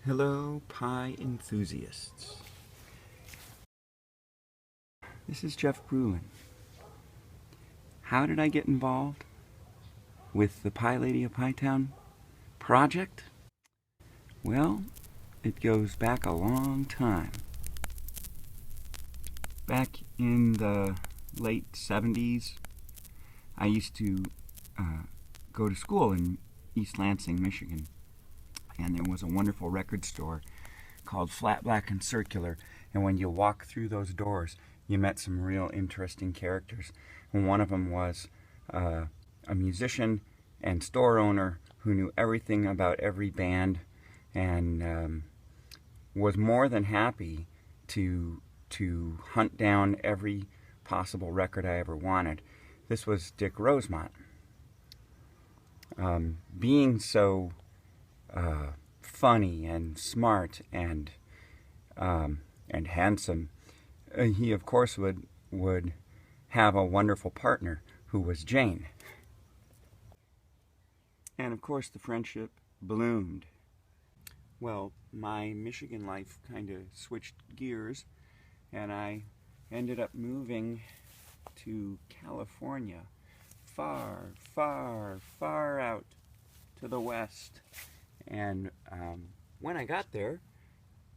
Hello, pie enthusiasts. This is Jeff Brulin. How did I get involved with the Pie Lady of Pie Town project? Well, it goes back a long time. Back in the late 70s, I used to go to school in East Lansing, Michigan. And there was a wonderful record store called Flat Black and Circular. And when you walk through those doors, you met some real interesting characters. And one of them was a musician and store owner who knew everything about every band and was more than happy to hunt down every possible record I ever wanted. This was Dick Rosemont. Being so funny and smart and handsome, he of course would have a wonderful partner who was Jane. And of course the friendship bloomed. Well, my Michigan life kind of switched gears and I ended up moving to California, far, far, far out to the west. And when I got there,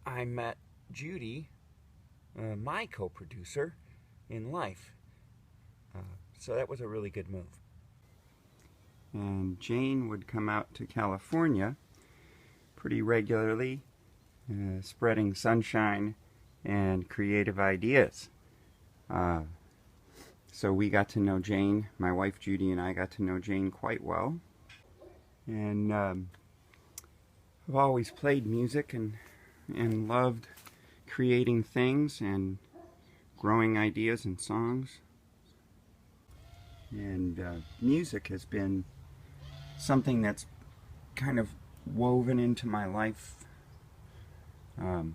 I met Judy, my co-producer in life. So that was a really good move. And Jane would come out to California pretty regularly, spreading sunshine and creative ideas. So we got to know Jane, my wife Judy and I got to know Jane quite well. And I've always played music and loved creating things and growing ideas and songs. And music has been something that's kind of woven into my life.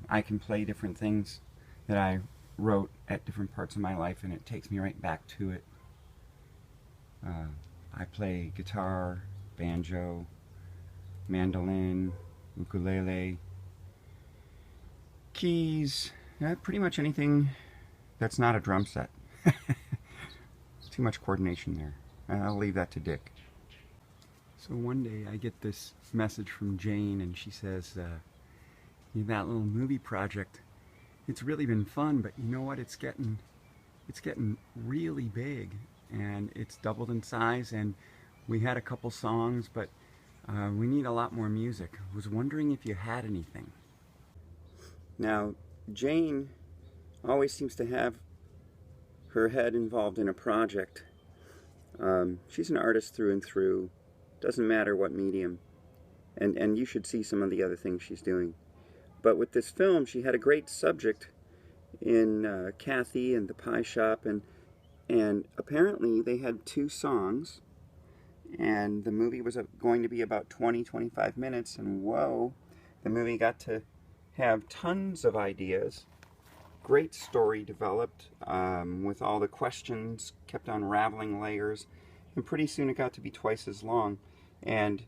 I can play different things that I wrote at different parts of my life and it takes me right back to it. I play guitar, banjo, mandolin, ukulele, keys, pretty much anything that's not a drum set. Too much coordination there. I'll leave that to Dick. So one day I get this message from Jane and she says, that little movie project, it's really been fun, but you know what, it's getting really big and it's doubled in size and we had a couple songs, but we need a lot more music. I was wondering if you had anything. Now, Jane always seems to have her head involved in a project. She's an artist through and through. Doesn't matter what medium. And you should see some of the other things she's doing. But with this film, she had a great subject in Kathy and the Pie Shop. And apparently they had 2 songs. And the movie was going to be about 20-25 minutes, and whoa, the movie got to have tons of ideas. Great story developed with all the questions, kept unraveling layers, and pretty soon it got to be twice as long. And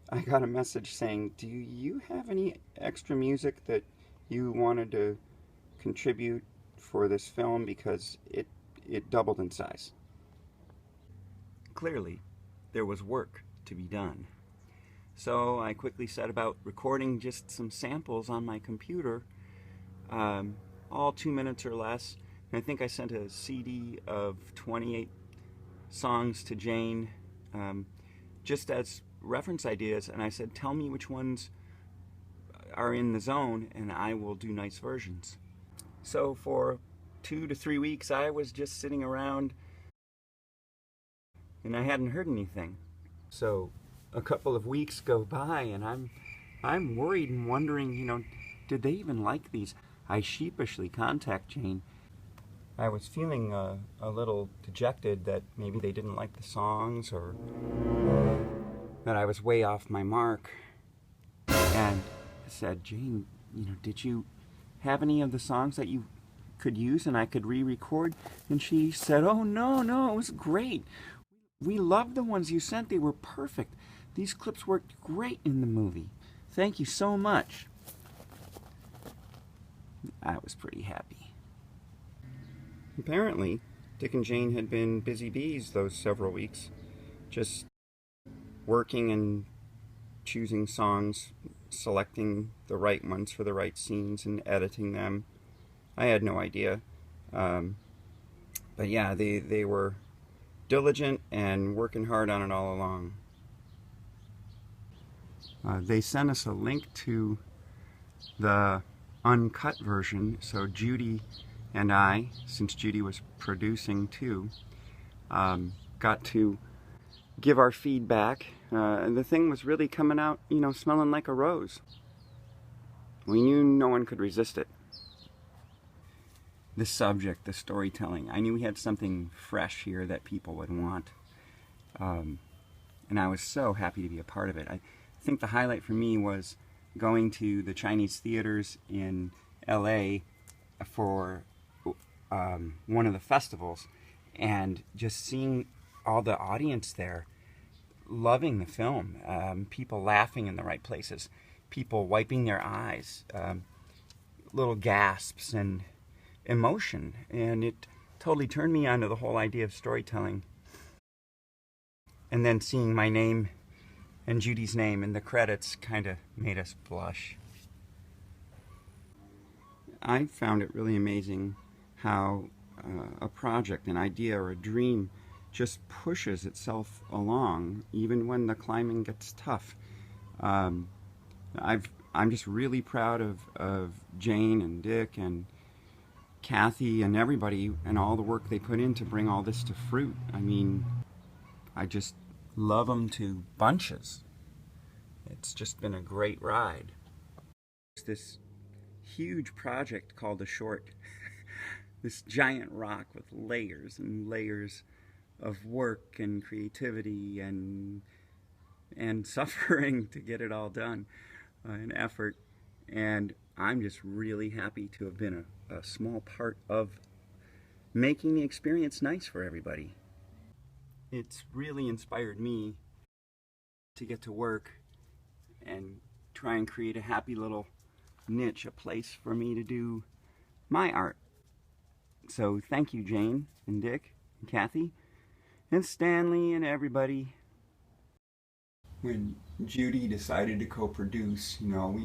I got a message saying, do you have any extra music that you wanted to contribute for this film because it doubled in size? Clearly, there was work to be done. So I quickly set about recording just some samples on my computer, all 2 minutes or less. And I think I sent a CD of 28 songs to Jane, just as reference ideas. And I said, tell me which ones are in the zone and I will do nice versions. So for 2 to 3 weeks, I was just sitting around and I hadn't heard anything. So a couple of weeks go by and I'm worried and wondering, did they even like these? I sheepishly contact Jane. I was feeling a little dejected that maybe they didn't like the songs or that I was way off my mark. And I said, Jane, did you have any of the songs that you could use and I could re-record? And she said, oh no, it was great. We loved the ones you sent. They were perfect. These clips worked great in the movie. Thank you so much. I was pretty happy. Apparently, Dick and Jane had been busy bees those several weeks, just working and choosing songs, selecting the right ones for the right scenes and editing them. I had no idea. But yeah, they were diligent and working hard on it all along. They sent us a link to the uncut version, so Judy and I, since Judy was producing too, got to give our feedback, and the thing was really coming out, you know, smelling like a rose. We knew no one could resist it. The subject, the storytelling, I knew we had something fresh here that people would want, and I was so happy to be a part of it. I think the highlight for me was going to the Chinese theaters in LA for one of the festivals and just seeing all the audience there loving the film, people laughing in the right places, people wiping their eyes, little gasps and emotion, and it totally turned me on to the whole idea of storytelling. And then seeing my name and Judy's name in the credits kind of made us blush. I found it really amazing how a project, an idea, or a dream just pushes itself along even when the climbing gets tough. I'm just really proud of Jane and Dick and Kathy and everybody and all the work they put in to bring all this to fruit. I mean, I just love them to bunches. It's just been a great ride. It's this huge project called The Short. This giant rock with layers and layers of work and creativity and suffering to get it all done, and effort. And I'm just really happy to have been a small part of making the experience nice for everybody. It's really inspired me to get to work and try and create a happy little niche, a place for me to do my art. So thank you, Jane and Dick and Kathy and Stanley and everybody. When Judy decided to co-produce, you know,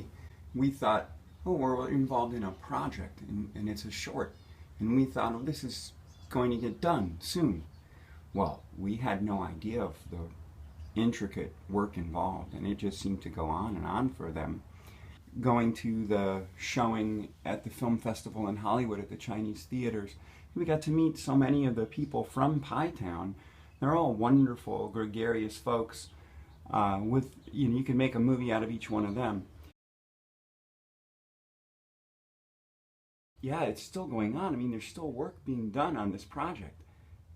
we thought, oh, we're involved in a project and it's a short. And we thought, oh, this is going to get done soon. Well, we had no idea of the intricate work involved, and it just seemed to go on and on for them. Going to the showing at the film festival in Hollywood at the Chinese theaters, we got to meet so many of the people from Pie Town. They're all wonderful, gregarious folks. You can make a movie out of each one of them. Yeah, it's still going on. I mean, there's still work being done on this project,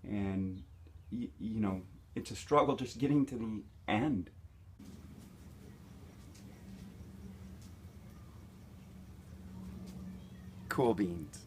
and you know, it's a struggle just getting to the end. Cool beans.